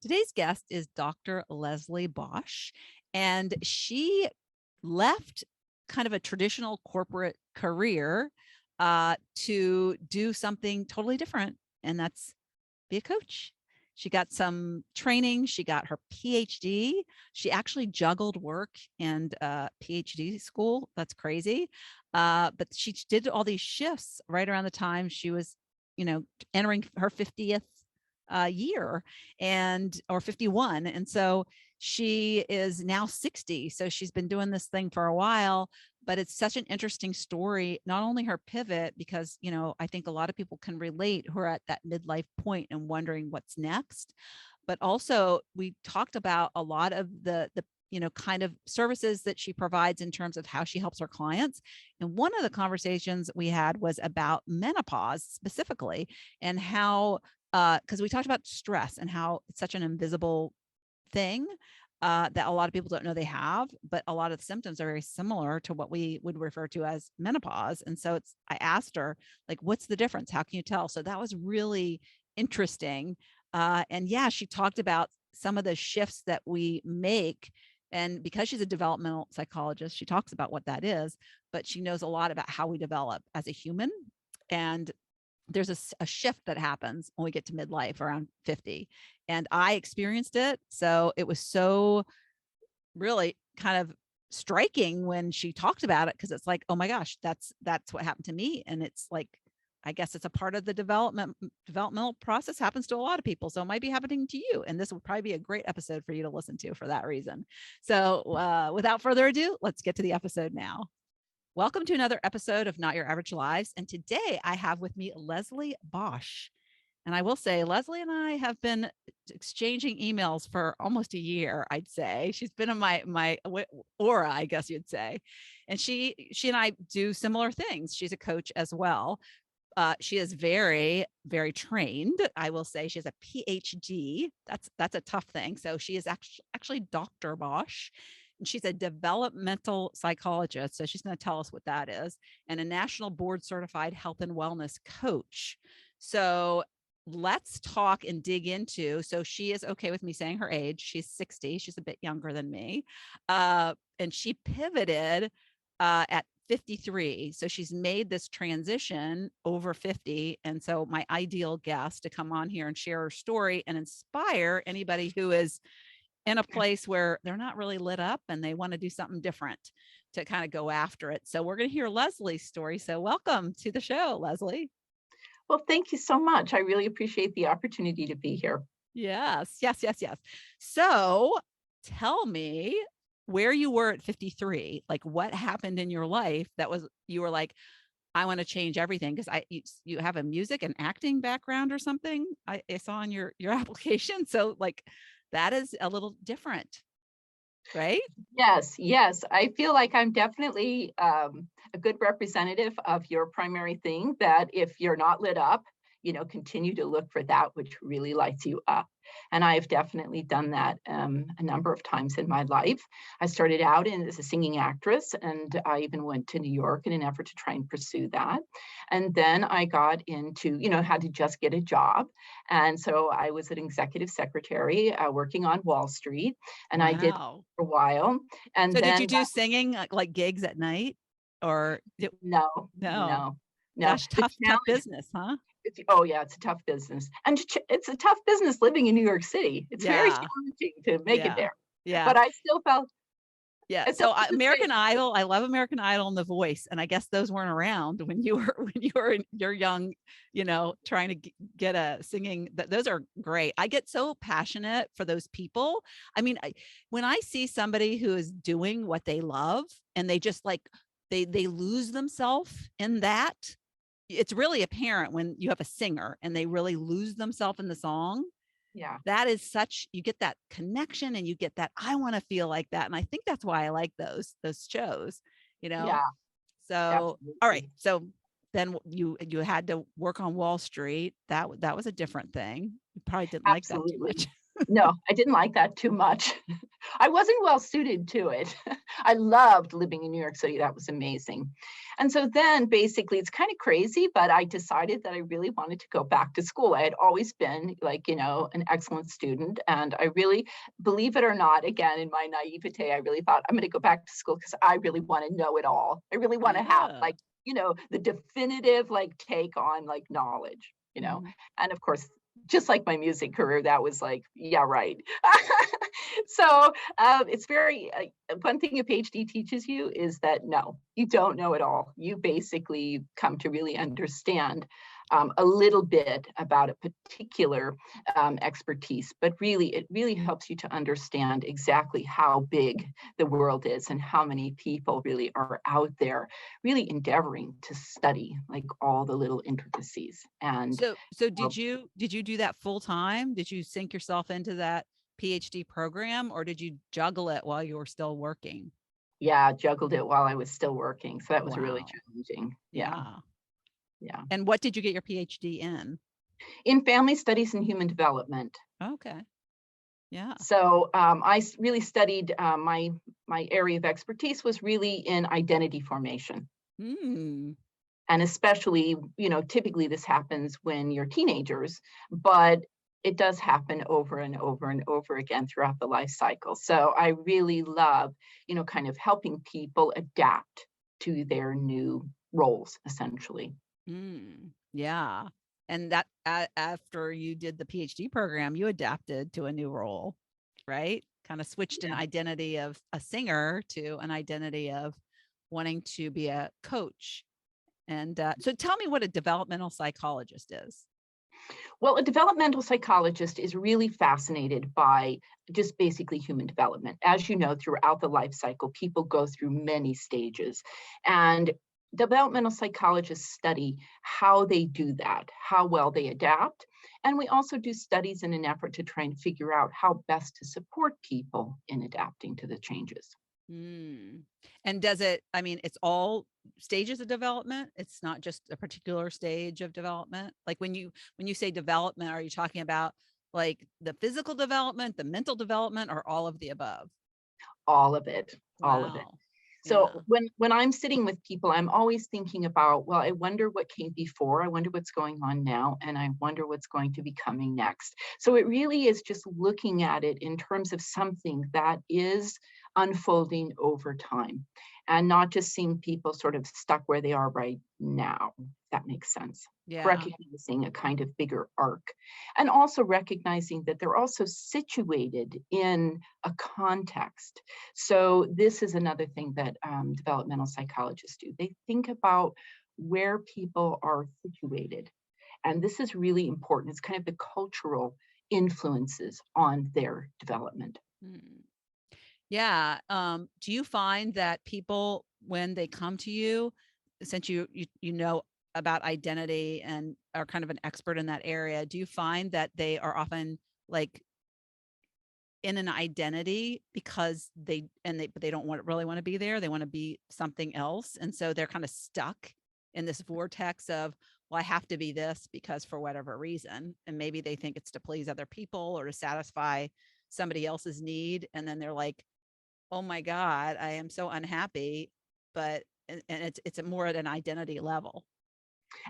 Today's guest is Dr. Leslie Bosch, and she left kind of a traditional corporate career to do something totally different, and that's be a coach. She got some training. She got her PhD. She actually juggled work and PhD school. That's crazy. But she did all these shifts right around the time she was, entering her 50th year or 51. And so she is now 60. So she's been doing this thing for a while, but it's such an interesting story. Not only her pivot, because, I think a lot of people can relate who are at that midlife point and wondering what's next, but also we talked about a lot of the kind of services that she provides in terms of how she helps her clients. And one of the conversations we had was about menopause specifically, and how because we talked about stress and how it's such an invisible thing that a lot of people don't know they have, but a lot of the symptoms are very similar to what we would refer to as menopause. And so I asked her, like, what's the difference? How can you tell? So that was really interesting. And yeah, she talked about some of the shifts that we make. And because she's a developmental psychologist, she talks about what that is, but she knows a lot about how we develop as a human. And there's a shift that happens when we get to midlife around 50. And I experienced it. So it was so really kind of striking when she talked about it, because it's like, oh my gosh, that's what happened to me. And it's like, I guess it's a part of the developmental process, happens to a lot of people. So it might be happening to you. And this would probably be a great episode for you to listen to for that reason. So without further ado, let's get to the episode now. Welcome to another episode of Not Your Average Lives. And today I have with me Leslie Bosch. And I will say, Leslie and I have been exchanging emails for almost a year, I'd say. She's been in my aura, I guess you'd say. And she and I do similar things. She's a coach as well. She is very, very trained. I will say she has a PhD. That's a tough thing. So she is actually Dr. Bosch. And she's a developmental psychologist. So she's going to tell us what that is, and a national board certified health and wellness coach. So let's talk and dig into, so she is okay with me saying her age. She's 60. She's a bit younger than me. And she pivoted at 53. So she's made this transition over 50. And so my ideal guest to come on here and share her story and inspire anybody who is in a place where they're not really lit up and they want to do something different to kind of go after it. So we're going to hear Leslie's story. So welcome to the show, Leslie. Well, thank you so much. I really appreciate the opportunity to be here. Yes. So tell me where you were at 53. Like, what happened in your life that you were like, I want to change everything? Because you have a music and acting background or something I saw on your application. So like, that is a little different, right? Yes. I feel like I'm definitely a good representative of your primary thing, that if you're not lit up, continue to look for that which really lights you up. And I've definitely done that a number of times in my life. I started out as a singing actress, and I even went to New York in an effort to try and pursue that. And then I got into, had to just get a job. And so I was an executive secretary working on Wall Street, and Wow. I did for a while. And so then did you do singing like gigs at night, or no. Gosh, tough business, huh? It's a tough business. And it's a tough business living in New York City. It's very challenging to make it there. Yeah. But I still felt. Yeah. So American Idol, I love American Idol and The Voice. And I guess those weren't around when you were you're young, trying to get a singing. Those are great. I get so passionate for those people. I mean, when I see somebody who is doing what they love and they just like, they lose themselves in that, it's really apparent when you have a singer and they really lose themselves in the song. Yeah. That is you get that connection, and you get that, I want to feel like that. And I think that's why I like those shows, Yeah. So, Absolutely. all right. So then you had to work on Wall Street. That was a different thing. You probably didn't like that too much. No, I didn't like that too much. I wasn't well suited to it. I loved living in New York City. That was amazing. And so then basically it's kind of crazy, but I decided that I really wanted to go back to school. I had always been like, an excellent student. And I really, believe it or not, again, in my naivete, I really thought I'm going to go back to school because I really want to know it all. I really want to have Yeah. like, the definitive like take on like knowledge. Mhm. And of course, just like my music career, that was like, yeah, right. So it's very, one thing a PhD teaches you is that no, you don't know it all. You basically come to really understand a little bit about a particular expertise, but really, it really helps you to understand exactly how big the world is and how many people really are out there really endeavoring to study like all the little intricacies. And So did you do that full time? Did you sink yourself into that PhD program, or did you juggle it while you were still working? yeah, juggled it while I was still working. So that was really Wow. challenging. Yeah. Yeah. Yeah. And what did you get your PhD in? In family studies and human development. Okay. Yeah. So really studied my area of expertise was really in identity formation. Hmm. And especially, typically this happens when you're teenagers, but it does happen over and over and over again throughout the life cycle. So I really love, kind of helping people adapt to their new roles, essentially. Yeah. And that after you did the PhD program, you adapted to a new role, right? Kind of switched an Yeah. identity of a singer to an identity of wanting to be a coach. And so tell me what a developmental psychologist is. Well, a developmental psychologist is really fascinated by just basically human development. As you know, throughout the life cycle, people go through many stages. And developmental psychologists study how they do that, how well they adapt. And we also do studies in an effort to try and figure out how best to support people in adapting to the changes. Mm. And does it, I mean, it's all stages of development. It's not just a particular stage of development. Like when you say development, are you talking about like the physical development, the mental development, or all of the above? All of it, all of it. Wow. Yeah. So when I'm sitting with people, I'm always thinking about, well, I wonder what came before, I wonder what's going on now, and I wonder what's going to be coming next. So it really is just looking at it in terms of something that is unfolding over time and not just seeing people sort of stuck where they are right now. If that makes sense. Yeah. Recognizing a kind of bigger arc and also recognizing that they're also situated in a context. So this is another thing that developmental psychologists do. They think about where people are situated. And this is really important. It's kind of the cultural influences on their development. Mm. Yeah. Do you find that people, when they come to you, since you know about identity and are kind of an expert in that area, do you find that they are often like in an identity because but they don't really want to be there. They want to be something else. And so they're kind of stuck in this vortex of, well, I have to be this because for whatever reason. And maybe they think it's to please other people or to satisfy somebody else's need. And then they're like, oh my God, I am so unhappy. But and it's more at an identity level.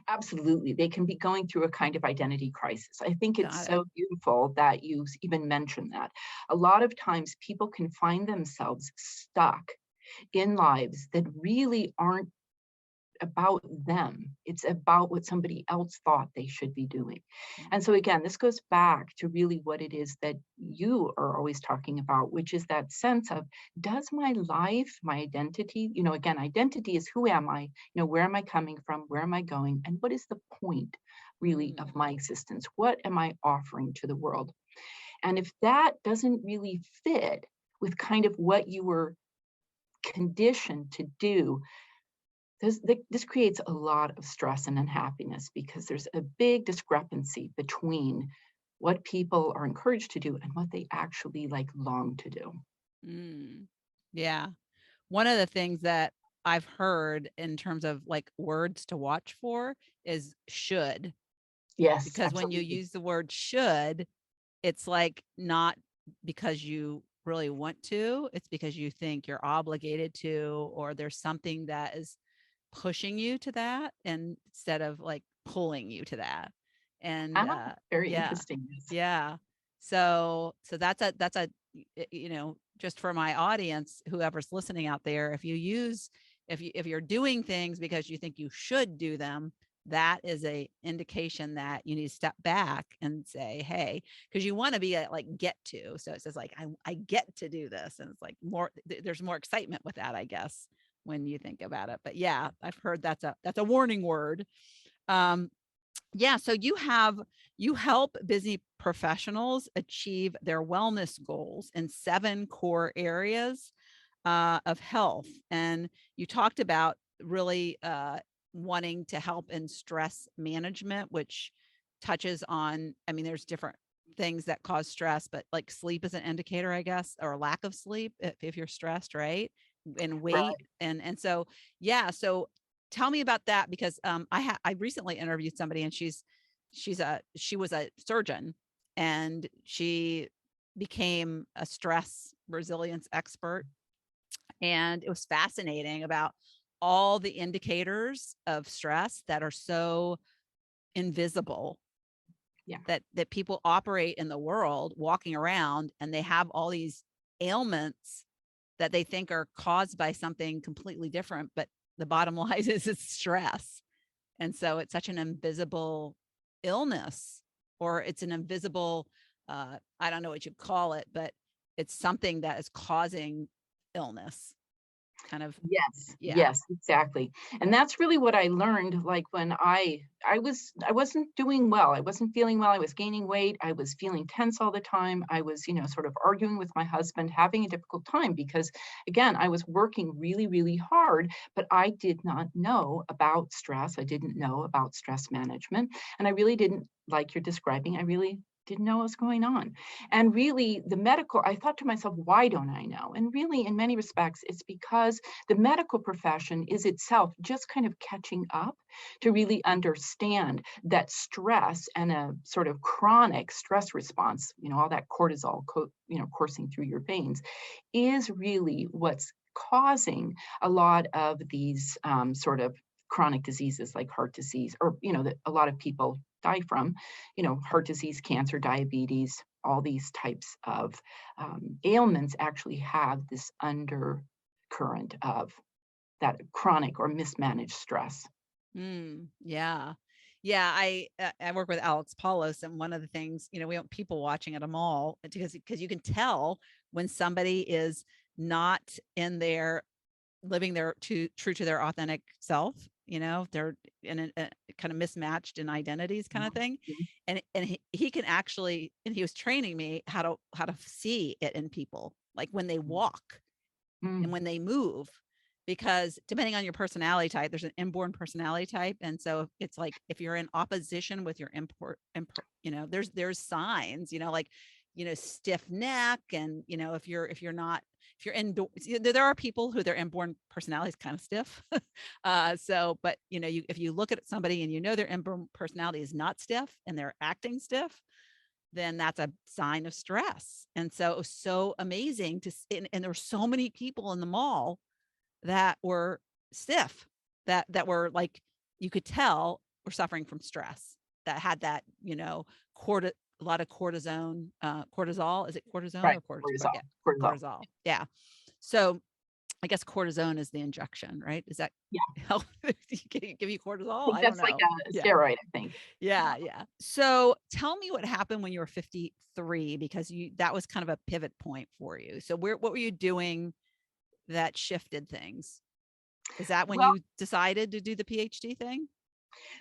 Absolutely. They can be going through a kind of identity crisis. I think it's Got it. so beautiful that you even mentioned that. A lot of times people can find themselves stuck in lives that really aren't about them. It's about what somebody else thought they should be doing. And so again, this goes back to really what it is that you are always talking about, which is that sense of, does my life, my identity, again, identity is who am I? Where am I coming from? Where am I going? And what is the point really of my existence? What am I offering to the world? And if that doesn't really fit with kind of what you were conditioned to do, this creates a lot of stress and unhappiness because there's a big discrepancy between what people are encouraged to do and what they actually like long to do. Mm. Yeah. One of the things that I've heard in terms of like words to watch for is should, Yes, because when you absolutely. use the word should, it's like not because you really want to. It's because you think you're obligated to, or there's something that is pushing you to that, and instead of like pulling you to that. And Very yeah, interesting. Yes. yeah. So that's a just for my audience, whoever's listening out there, if you're doing things because you think you should do them, that is a indication that you need to step back and say, hey, because you want to be like get to. So it says like, I get to do this. And it's like there's more excitement with that, I guess, when you think about it. But yeah, I've heard that's a warning word. Yeah. So you help busy professionals achieve their wellness goals in 7 core areas of health. And you talked about really wanting to help in stress management, which touches on, I mean, there's different things that cause stress, but like sleep is an indicator, I guess, or lack of sleep if you're stressed, right? And weight. Right. And so, yeah. So tell me about that, because I recently interviewed somebody, and she was a surgeon, and she became a stress resilience expert. And it was fascinating about all the indicators of stress that are so invisible, Yeah. that people operate in the world walking around, and they have all these ailments that they think are caused by something completely different. But the bottom line is it's stress. And so it's such an invisible illness, or it's an invisible, I don't know what you'd call it, but it's something that is causing illness. Kind of, Yes, yeah. yes, exactly. And that's really what I learned, like when I wasn't doing well. I wasn't feeling well. I was gaining weight. I was feeling tense all the time. I was, sort of arguing with my husband, having a difficult time because again, I was working really, really hard, but I did not know about stress. I didn't know about stress management. And I really didn't, like you're describing, I really didn't know what was going on. And really, I thought to myself, why don't I know? And really, in many respects, it's because the medical profession is itself just kind of catching up to really understand that stress and a sort of chronic stress response, all that cortisol, coursing through your veins, is really what's causing a lot of these sort of chronic diseases like heart disease, or that a lot of people die from, heart disease, cancer, diabetes, all these types of ailments actually have this undercurrent of that chronic or mismanaged stress. Yeah. Yeah. I work with Alex Paulos, and one of the things, we want people watching at a mall, because you can tell when somebody is not in their living their true to their authentic self. They're in a kind of mismatched in identities kind of thing. Mhm. And he can actually, and he was training me how to see it in people, like when they walk and Mm. when they move, because depending on your personality type, there's an inborn personality type. And so it's like, if you're in opposition with your there's signs, like, stiff neck. And, if you're indoor, there are people who their inborn personality is kind of stiff. But if you look at somebody and their inborn personality is not stiff and they're acting stiff, then that's a sign of stress. And so it was so amazing and there were so many people in the mall that were stiff, that were like, you could tell were suffering from stress, that had that, a lot of cortisone, cortisol. Is it cortisone Right. or cortisol? Cortisol. Yeah, Cortisol. cortisol. Yeah. So I guess cortisone is the injection, right? Is that Yeah. help give you I cortisol? think I don't that's like know. a Yeah. steroid, I think. Yeah. Yeah. So tell me what happened when you were 53, because that was kind of a pivot point for you. So what were you doing that shifted things? Is that when Well, you decided to do the PhD thing?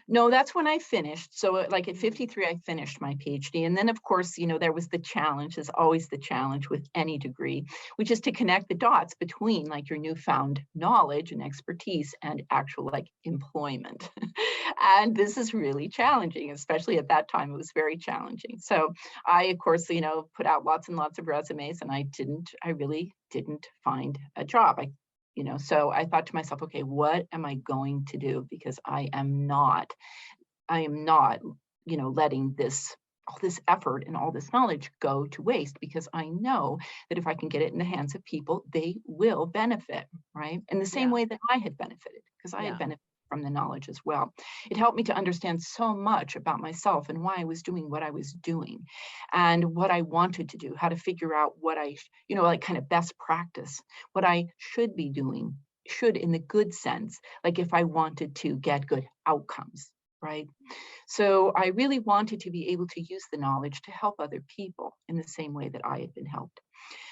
no, that's when I finished. So, like at Mm. 53, I finished my PhD. And then, of course, there was the challenge, there's always the challenge with any degree, which is to connect the dots between like your newfound knowledge and expertise and actual like employment. And this is really challenging, especially at that time, it was very challenging. So, I, of course, put out lots and lots of resumes, and I really didn't find a job. So I thought to myself, okay, what am I going to do? Because I am not, letting this all this effort and all this knowledge go to waste, because I know that if I can get it in the hands of people, they will benefit, right? In the same Yeah. way that I had benefited, because I had Yeah. benefited from the knowledge as well. It helped me to understand so much about myself and why I was doing what I was doing and what I wanted to do, how to figure out what like kind of best practice, what I should be doing, should in the good sense, like if I wanted to get good outcomes, right? So I really wanted to be able to use the knowledge to help other people in the same way that I had been helped.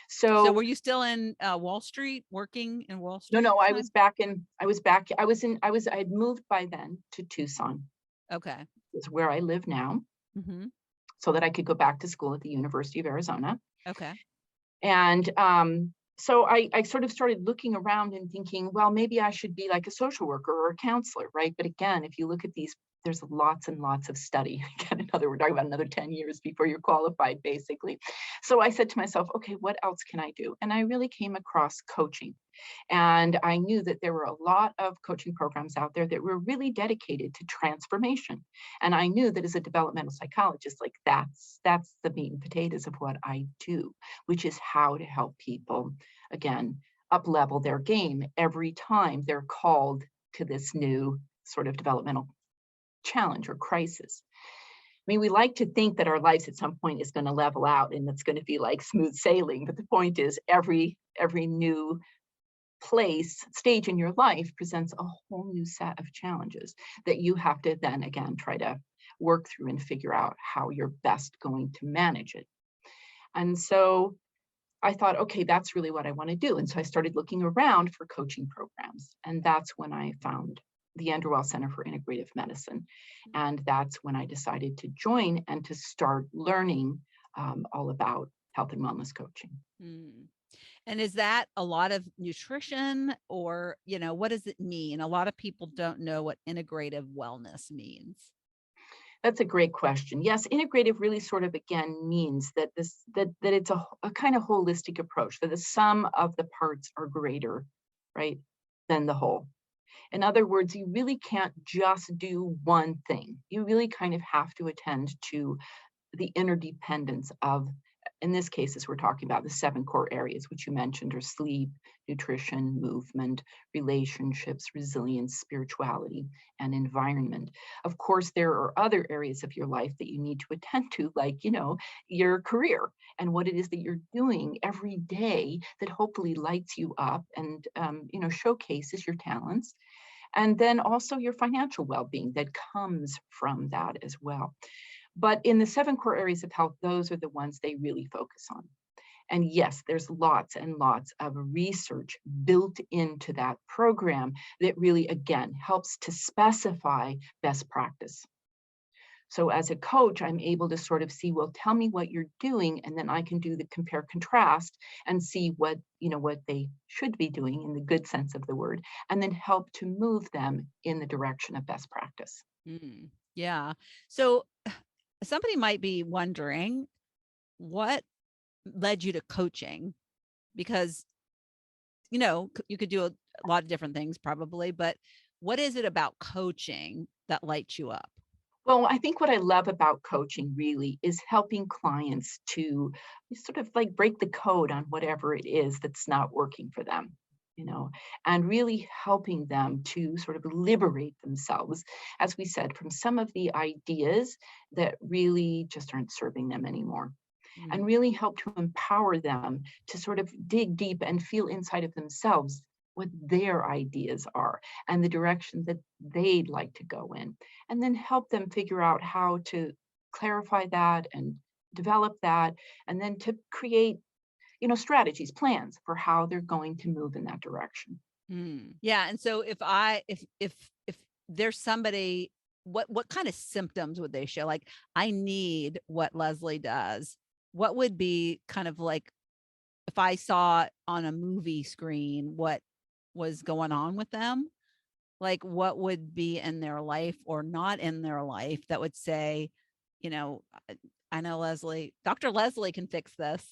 So So were you still in Wall Street, working in Wall no, Street no, at the time? I had moved by then to Tucson, Okay. is where I live now, Hmm. so that I could go back to school at the University of Arizona. Okay. And so I sort of started looking around and thinking, well, maybe I should be like a social worker or a counselor, right? But again, if you look at these, there's lots and lots of study. Again, we're talking about another 10 years before you're qualified, basically. So I said to myself, okay, what else can I do? And I really came across coaching. And I knew that there were a lot of coaching programs out there that were really dedicated to transformation. And I knew that as a developmental psychologist, like that's the meat and potatoes of what I do, which is how to help people, again, up level their game every time they're called to this new sort of developmental challenge or crisis. I mean, we like to think that our lives at some point is going to level out and it's going to be like smooth sailing. But the point is, every new stage in your life presents a whole new set of challenges that you have to then again try to work through and figure out how you're best going to manage it. And so I thought, okay, that's really what I want to do. And so I started looking around for coaching programs. And that's when I found the Andrew Weil Center for Integrative Medicine. And that's when I decided to join and to start learning all about health and wellness coaching. Mm. And is that a lot of nutrition, or, what does it mean? A lot of people don't know what integrative wellness means. That's a great question. Yes, integrative really sort of again means that it's a kind of holistic approach, that the sum of the parts are greater, right, than the whole. In other words, you really can't just do one thing. You really kind of have to attend to the interdependence of, in this case, as we're talking about the 7 core areas, which you mentioned are sleep, nutrition, movement, relationships, resilience, spirituality, and environment. Of course, there are other areas of your life that you need to attend to, like, your career and what it is that you're doing every day that hopefully lights you up and, showcases your talents. And then also your financial well-being that comes from that as well. But in the 7 core areas of health, those are the ones they really focus on. And yes, there's lots and lots of research built into that program that really, again, helps to specify best practice. So as a coach, I'm able to sort of see, well, tell me what you're doing, and then I can do the compare contrast and see what they should be doing in the good sense of the word, and then help to move them in the direction of best practice. Mm. Yeah. So somebody might be wondering, what led you to coaching? Because, you could do a lot of different things probably, but what is it about coaching that lights you up? Well, I think what I love about coaching really is helping clients to sort of like break the code on whatever it is that's not working for them, and really helping them to sort of liberate themselves, as we said, from some of the ideas that really just aren't serving them anymore. And Mm. really help to empower them to sort of dig deep and feel inside of themselves what their ideas are and the direction that they'd like to go in, and then help them figure out how to clarify that and develop that, and then to create strategies, plans for how they're going to move in that direction. Mm. Yeah. And so if there's somebody, what kind of symptoms would they show? Like, I need what Leslie does. What would be kind of like, if I saw on a movie screen what was going on with them, like what would be in their life or not in their life that would say, I know Dr. Leslie can fix this.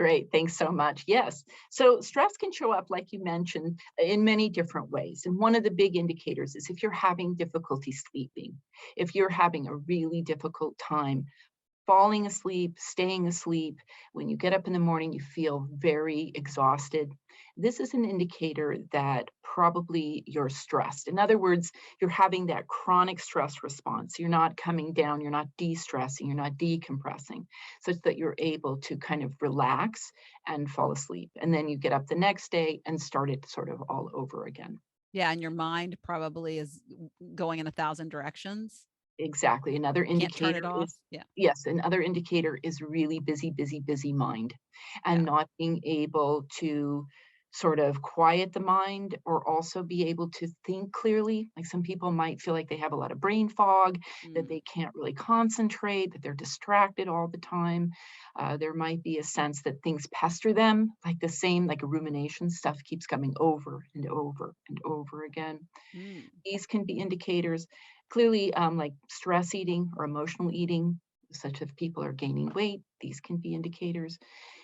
Great. Thanks so much. Yes. So stress can show up, like you mentioned, in many different ways. And one of the big indicators is if you're having difficulty sleeping, if you're having a really difficult time falling asleep, staying asleep. When you get up in the morning, you feel very exhausted. This is an indicator that probably you're stressed. In other words, you're having that chronic stress response. You're not coming down, you're not de-stressing, you're not decompressing, such that you're able to kind of relax and fall asleep. And then you get up the next day and start it sort of all over again. Yeah, and your mind probably is going in 1,000 directions. Exactly. Another Can't turn it indicator off. is, Yeah, yes, another indicator is really busy, busy, busy mind, yeah. and not being able to sort of quiet the mind or also be able to think clearly. Like some people might feel like they have a lot of brain fog, that Mm, they can't really concentrate, that they're distracted all the time. There might be a sense that things pester them, like the same, like a rumination stuff keeps coming over and over and over again. mm. These can be indicators. Clearly, like stress eating or emotional eating, such as people are gaining weight, these can be indicators.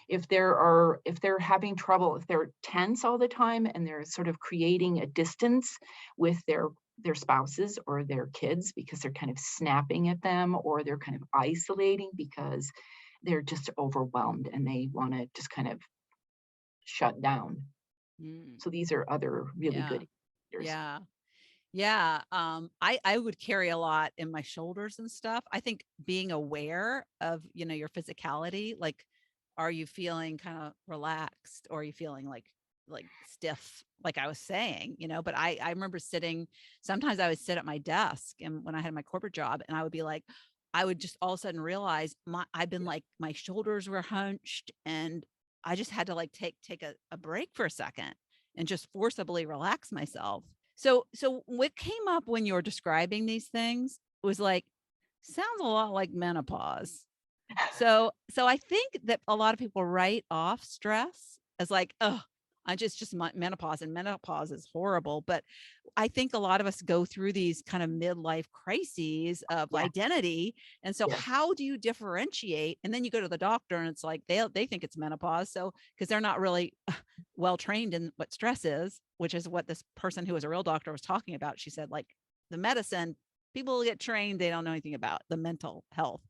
If they're having trouble, if they're tense all the time and they're sort of creating a distance with their spouses or their kids because they're kind of snapping at them, or they're kind of isolating because they're just overwhelmed and they want to just kind of shut down. Mm. So these are other really Yeah, good indicators. yeah. Yeah, I would carry a lot in my shoulders and stuff. I think being aware of, your physicality, like, are you feeling kind of relaxed or are you feeling like stiff, like I was saying, but I remember sometimes I would sit at my desk and when I had my corporate job and I would be like, I would just all of a sudden realize I've been like, my shoulders were hunched and I just had to like take a break for a second and just forcibly relax myself. So what came up when you were describing these things was like, sounds a lot like menopause. So I think that a lot of people write off stress as like, oh, I just menopause, and menopause is horrible. But I think a lot of us go through these kind of midlife crises of Yeah. identity. And so Yes. how do you differentiate? And then you go to the doctor and it's like they think it's menopause. So because they're not really well trained in what stress is, which is what this person who was a real doctor was talking about. She said, like, the medicine, people get trained, they don't know anything about the mental health.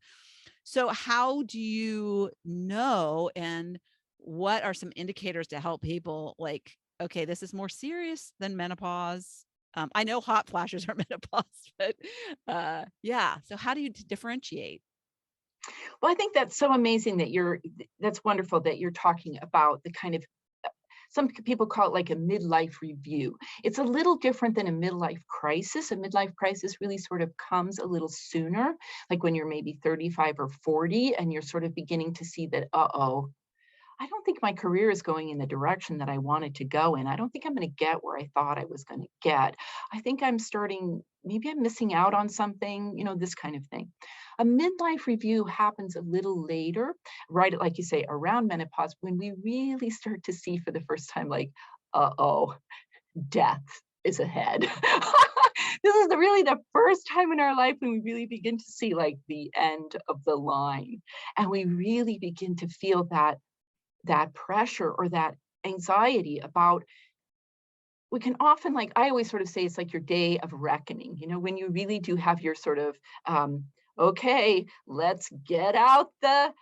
So how do you know, and what are some indicators to help people like, okay, this is more serious than menopause? I know hot flashes are menopause, but yeah. So how do you differentiate? Well, I think that's so amazing that that's wonderful that you're talking about the kind of, some people call it like a midlife review. It's a little different than a midlife crisis. A midlife crisis really sort of comes a little sooner, like when you're maybe 35 or 40 and you're sort of beginning to see that, uh-oh, I don't think my career is going in the direction that I wanted to go in. I don't think I'm going to get where I thought I was going to get. I think maybe I'm missing out on something, this kind of thing. A midlife review happens a little later, right? Like you say, around menopause, when we really start to see for the first time, like, uh-oh, death is ahead. This is really the first time in our life when we really begin to see like the end of the line. And we really begin to feel that pressure or that anxiety about, we can often, like I always sort of say, it's like your day of reckoning, when you really do have your sort of, okay, let's get out the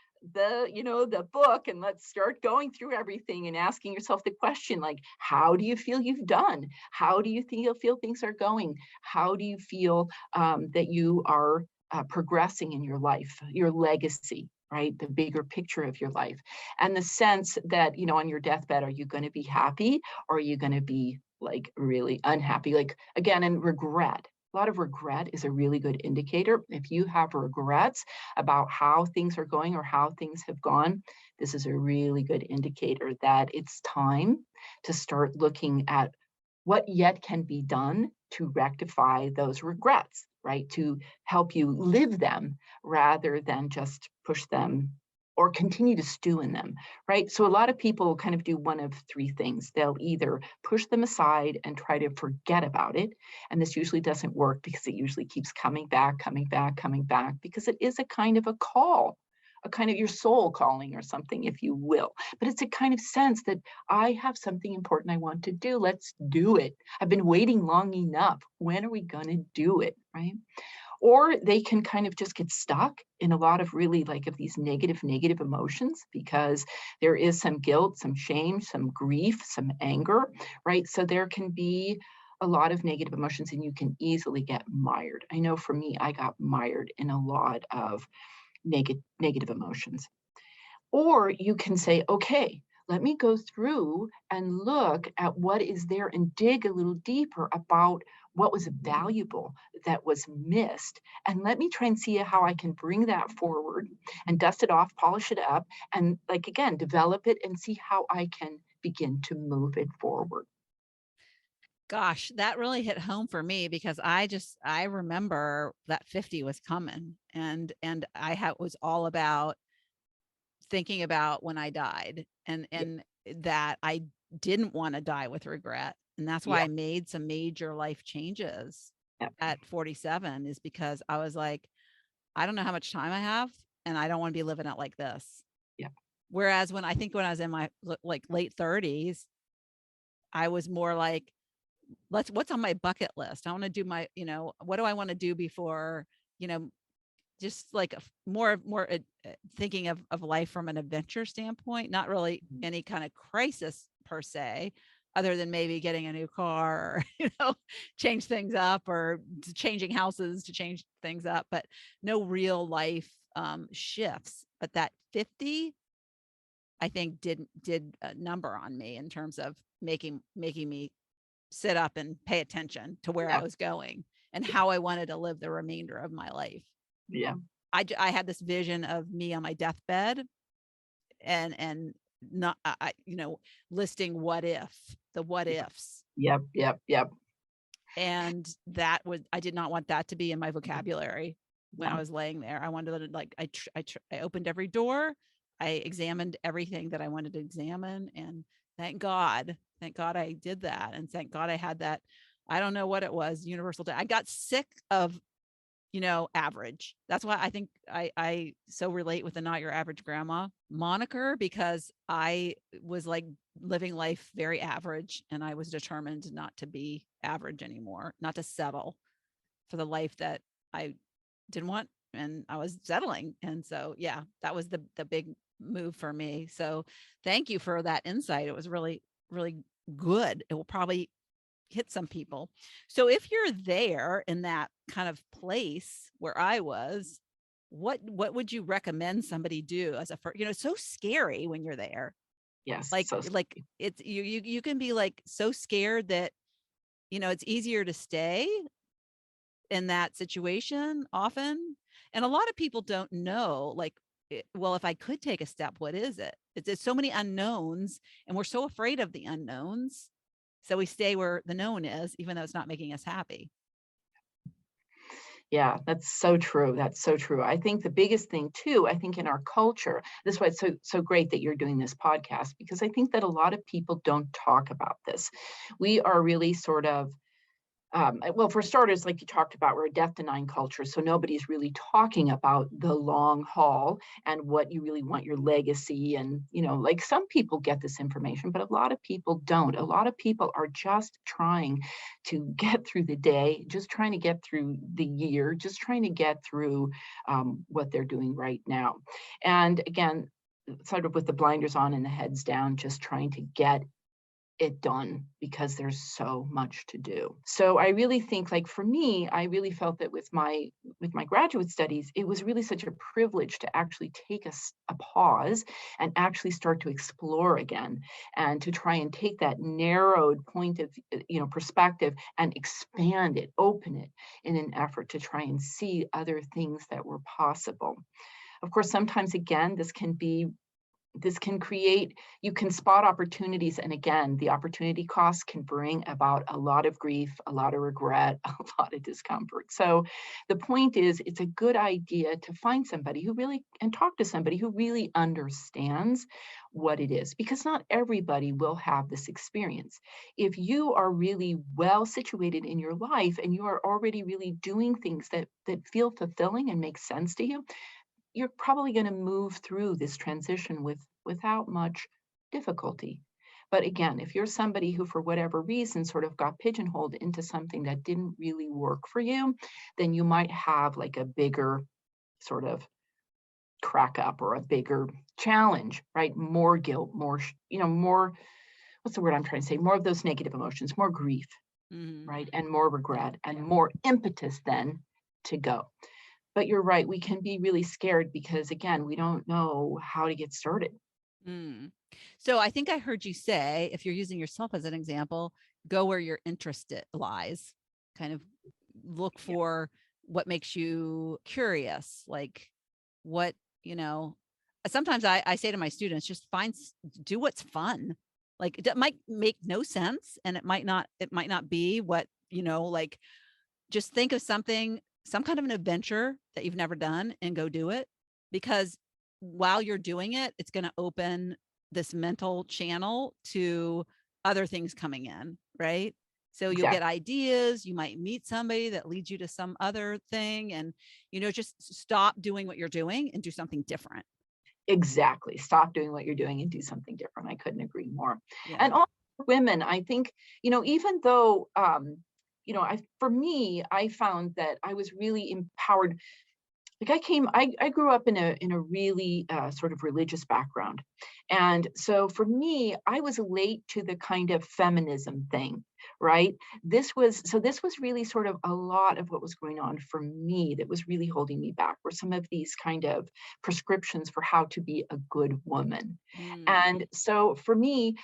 book and let's start going through everything and asking yourself the question, like, how do you feel you've done? How do you feel things are going? How do you feel that you are progressing in your life, your legacy, right? The bigger picture of your life. And the sense that, on your deathbed, are you going to be happy or are you going to be like really unhappy? Like, again, and regret. A lot of regret is a really good indicator. If you have regrets about how things are going or how things have gone, this is a really good indicator that it's time to start looking at what yet can be done to rectify those regrets, right? To help you live them rather than just push them or continue to stew in them, right? So a lot of people kind of do one of three things. They'll either push them aside and try to forget about it. And this usually doesn't work because it usually keeps coming back, coming back, coming back, because it is a kind of a call a kind of your soul calling or something, if you will. But it's a kind of sense that I have something important I want to do. Let's do it. I've been waiting long enough. When are we going to do it? Right. Or they can kind of just get stuck in a lot of really like of these negative emotions because there is some guilt, some shame, some grief, some anger, right? So there can be a lot of negative emotions and you can easily get mired. I know for me, I got mired in a lot of negative emotions. Or you can say, okay, let me go through and look at what is there and dig a little deeper about what was valuable that was missed. And let me try and see how I can bring that forward and dust it off, polish it up, and like again, develop it and see how I can begin to move it forward. Gosh, that really hit home for me because I remember that 50 was coming and was all about thinking about when I died Yep, and that I didn't want to die with regret. And that's why I yep, made some major life changes yep, at 47 is because I was like, I don't know how much time I have and I don't want to be living it like this. yep, Whereas when I was in my like late 30s, I was more like, what's on my bucket list? I want to do what do I want to do before, you know, just like more thinking of life from an adventure standpoint, not really mhm, any kind of crisis per se, other than maybe getting a new car or, change things up or changing houses to change things up, but no real life shifts. But that 50, I think did a number on me in terms of making me sit up and pay attention to where I yep, was going and how I wanted to live the remainder of my life. yeah, I had this vision of me on my deathbed and not listing the what yep, ifs. yep, yep, yep, And I did not want that to be in my vocabulary when I yeah, was laying there. I wanted to like I opened every door. I examined everything that I wanted to examine and thank God I did that and thank God I had that. I don't know what it was, universal. I got sick of average. That's why I think I so relate with the not your average grandma moniker because I was like living life very average and I was determined not to be average anymore, not to settle for the life that I didn't want and I was settling. And so yeah, that was the big move for me. So thank you for that insight. It was really really good. It will probably hit some people. So if you're there in that kind of place where I was, what would you recommend somebody do as a first, it's so scary when you're there. yes, Like so like it's you can be like so scared that, it's easier to stay in that situation often. And a lot of people don't know like well, if I could take a step, what is it? It's so many unknowns and we're so afraid of the unknowns. So we stay where the known is, even though it's not making us happy. yeah, that's so true. That's so true. I think the biggest thing too, I think in our culture, this is why it's so great that you're doing this podcast, because I think that a lot of people don't talk about this. We are really sort of well, for starters, like you talked about, we're a death denying culture. So nobody's really talking about the long haul and what you really want your legacy. And, like some people get this information, but a lot of people don't. A lot of people are just trying to get through the day, just trying to get through the year, just trying to get through what they're doing right now. And again, sort of with the blinders on and the heads down, just trying to get it done because there's so much to do. So I really think like for me, I really felt that with my graduate studies, it was really such a privilege to actually take a pause and actually start to explore again and to try and take that narrowed point of perspective and expand it, open it in an effort to try and see other things that were possible. Of course, sometimes again, this can create, you can spot opportunities. And again, the opportunity cost can bring about a lot of grief, a lot of regret, a lot of discomfort. So the point is, it's a good idea to find somebody who really, and talk to somebody who really understands what it is, because not everybody will have this experience. If you are really well situated in your life and you are already really doing things that feel fulfilling and make sense to you, you're probably going to move through this transition without much difficulty. But again, if you're somebody who, for whatever reason, sort of got pigeonholed into something that didn't really work for you, then you might have like a bigger sort of crack up or a bigger challenge, right? More guilt, more, more, what's the word I'm trying to say? More of those negative emotions, more grief, Mhm. right? And more regret and more impetus then to go. But you're right, we can be really scared because, again, we don't know how to get started. Mm. So I think I heard you say, if you're using yourself as an example, go where your interest lies. Kind of look Yeah, for what makes you curious, like what, you know, sometimes I say to my students, just do what's fun. Like it might make no sense and it might not be what, like just think of something, some kind of an adventure that you've never done and go do it. Because while you're doing it, it's going to open this mental channel to other things coming in, right? So you'll get exactly. ideas, you might meet somebody that leads you to some other thing and just stop doing what you're doing and do something different. Exactly. Stop doing what you're doing and do something different. I couldn't agree more. Yeah. And all women, I think, even though, for me, I found that I was really empowered. Like I grew up in a really sort of religious background. And so for me, I was late to the kind of feminism thing, right? This was really sort of a lot of what was going on for me that was really holding me back, were some of these kind of prescriptions for how to be a good woman. Mm. And so for me,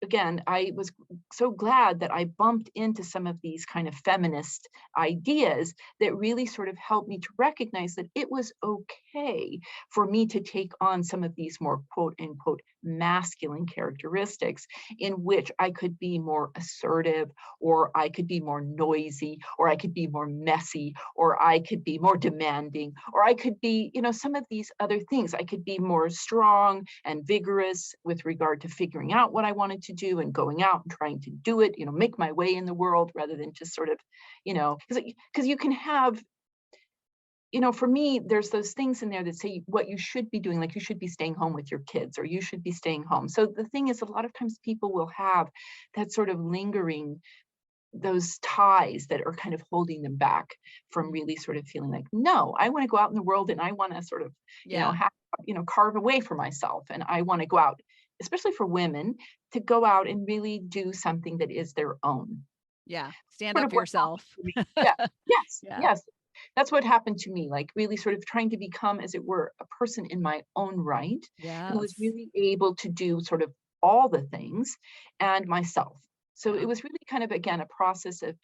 again, I was so glad that I bumped into some of these kind of feminist ideas that really sort of helped me to recognize that it was okay for me to take on some of these more quote unquote masculine characteristics in which I could be more assertive, or I could be more noisy, or I could be more messy, or I could be more demanding, or I could be, some of these other things. I could be more strong and vigorous with regard to figuring out what I wanted to do and going out and trying to do it, make my way in the world rather than just sort of, because you can have, for me, there's those things in there that say what you should be doing, like you should be staying home with your kids or you should be staying home. So the thing is, a lot of times people will have that sort of lingering, those ties that are kind of holding them back from really sort of feeling like, no, I want to go out in the world and I want to sort of, Yeah. have, carve a way for myself. And I want to go out, especially for women, to go out and really do something that is their own. Yeah. Stand Sort up of for what happened yourself. to me. Yeah. Yes. Yeah. Yes. That's what happened to me, like really sort of trying to become, as it were, a person in my own right, who was Yes. really able to do sort of all the things and myself. So Yeah. it was really kind of, again, a process of,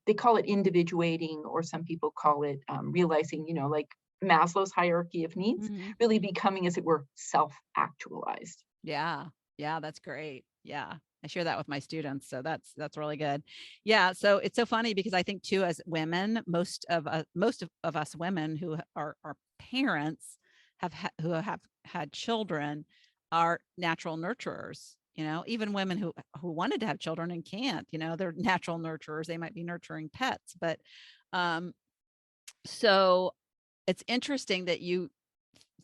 they call it individuating, or some people call it realizing, like Maslow's hierarchy of needs, Mhm. really becoming, as it were, self-actualized. Yeah. Yeah, that's great. Yeah. I share that with my students, so that's really good. Yeah, so it's so funny because I think too, as women, most of us women who are parents who have had children are natural nurturers. Even women who wanted to have children and can't. They're natural nurturers. They might be nurturing pets, but um, so it's interesting that you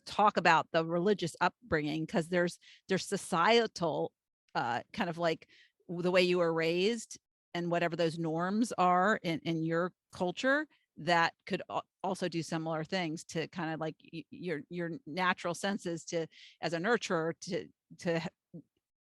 talk about the religious upbringing because there's societal kind of like the way you were raised and whatever those norms are in your culture that could also do similar things to kind of like your natural senses to as a nurturer to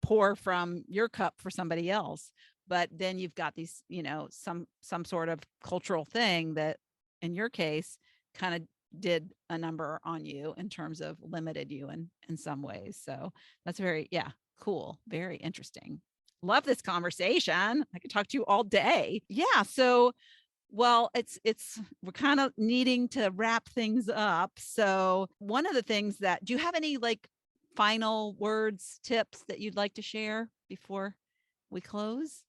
pour from your cup for somebody else. But then you've got these some sort of cultural thing that in your case kind of did a number on you in terms of limited you in some ways. So that's very, yeah, cool. Very interesting. Love this conversation. I could talk to you all day. Yeah. So, well, we're kind of needing to wrap things up. So one of the things do you have any like final words, tips that you'd like to share before we close?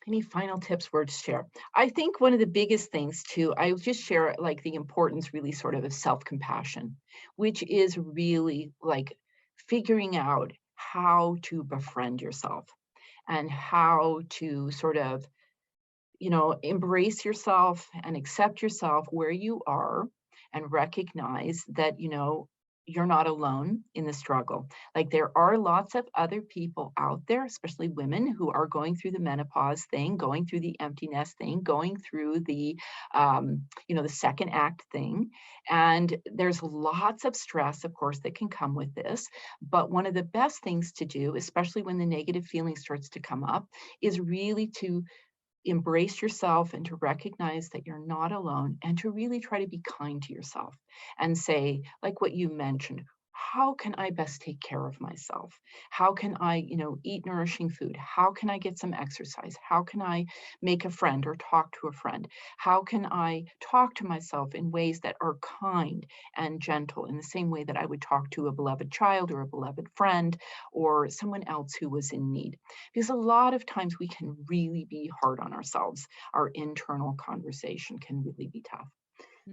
Any final tips, words to share? I think one of the biggest things too, I would just share like the importance really sort of self-compassion, which is really like figuring out how to befriend yourself and how to sort of, embrace yourself and accept yourself where you are, and recognize that, you're not alone in the struggle. Like, there are lots of other people out there, especially women, who are going through the menopause thing, going through the empty nest thing, going through the, the second act thing. And there's lots of stress, of course, that can come with this. But one of the best things to do, especially when the negative feeling starts to come up, is really to embrace yourself and to recognize that you're not alone, and to really try to be kind to yourself and say, like what you mentioned, how can I best take care of myself? How can I, eat nourishing food? How can I get some exercise? How can I make a friend or talk to a friend? How can I talk to myself in ways that are kind and gentle, in the same way that I would talk to a beloved child or a beloved friend or someone else who was in need? Because a lot of times we can really be hard on ourselves. Our internal conversation can really be tough.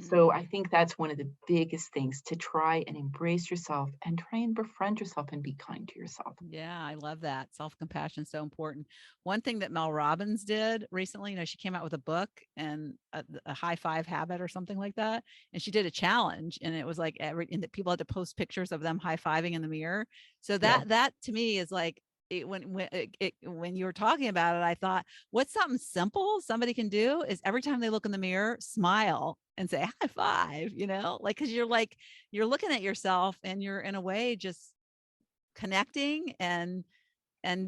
So I think that's one of the biggest things, to try and embrace yourself and try and befriend yourself and be kind to yourself. Yeah, I love that. Self-compassion is so important. One thing that Mel Robbins did recently, she came out with a book and a high five habit or something like that. And she did a challenge, and it was like and people had to post pictures of them high-fiving in the mirror. So Yeah. that to me is like, when you were talking about it, I thought, what's something simple somebody can do is every time they look in the mirror, smile and say high five, like, because you're looking at yourself and you're in a way just connecting and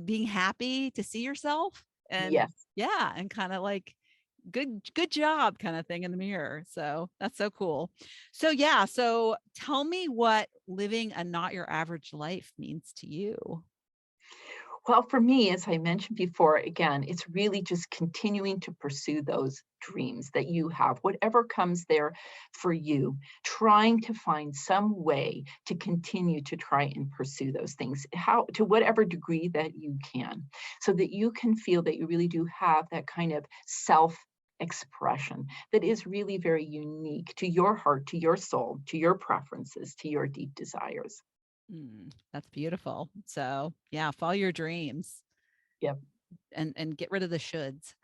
being happy to see yourself. And Yes. yeah, and kind of like good job kind of thing in the mirror. So that's so cool. So yeah, so tell me what living a not your average life means to you. Well, for me, as I mentioned before, again, it's really just continuing to pursue those dreams that you have, whatever comes there for you, trying to find some way to continue to try and pursue those things, to whatever degree that you can, so that you can feel that you really do have that kind of self expression that is really very unique to your heart, to your soul, to your preferences, to your deep desires. That's beautiful. So yeah, follow your dreams. Yep. And get rid of the shoulds.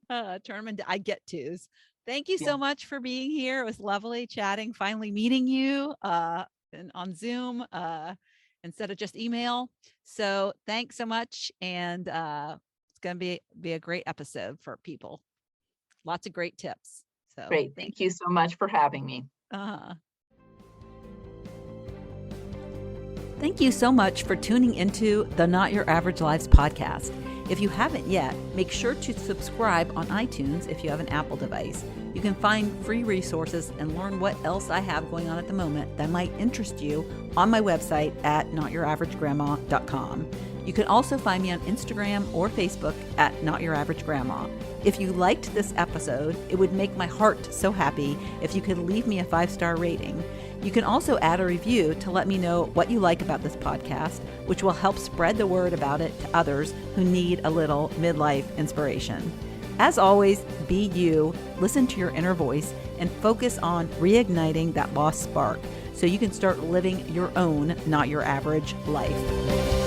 Turn them into I get tos. Thank you so much for being here. It was lovely chatting, finally meeting you and on Zoom instead of just email. So thanks so much. And it's going to be a great episode for people. Lots of great tips. So great. Thank you so much for having me. Thank you so much for tuning into the Not Your Average Lives podcast. If you haven't yet, make sure to subscribe on iTunes if you have an Apple device. You can find free resources and learn what else I have going on at the moment that might interest you on my website at notyouraveragegrandma.com. You can also find me on Instagram or Facebook at Not Your Average Grandma. If you liked this episode, it would make my heart so happy if you could leave me a 5-star rating. You can also add a review to let me know what you like about this podcast, which will help spread the word about it to others who need a little midlife inspiration. As always, be you, listen to your inner voice, and focus on reigniting that lost spark so you can start living your own, not your average life.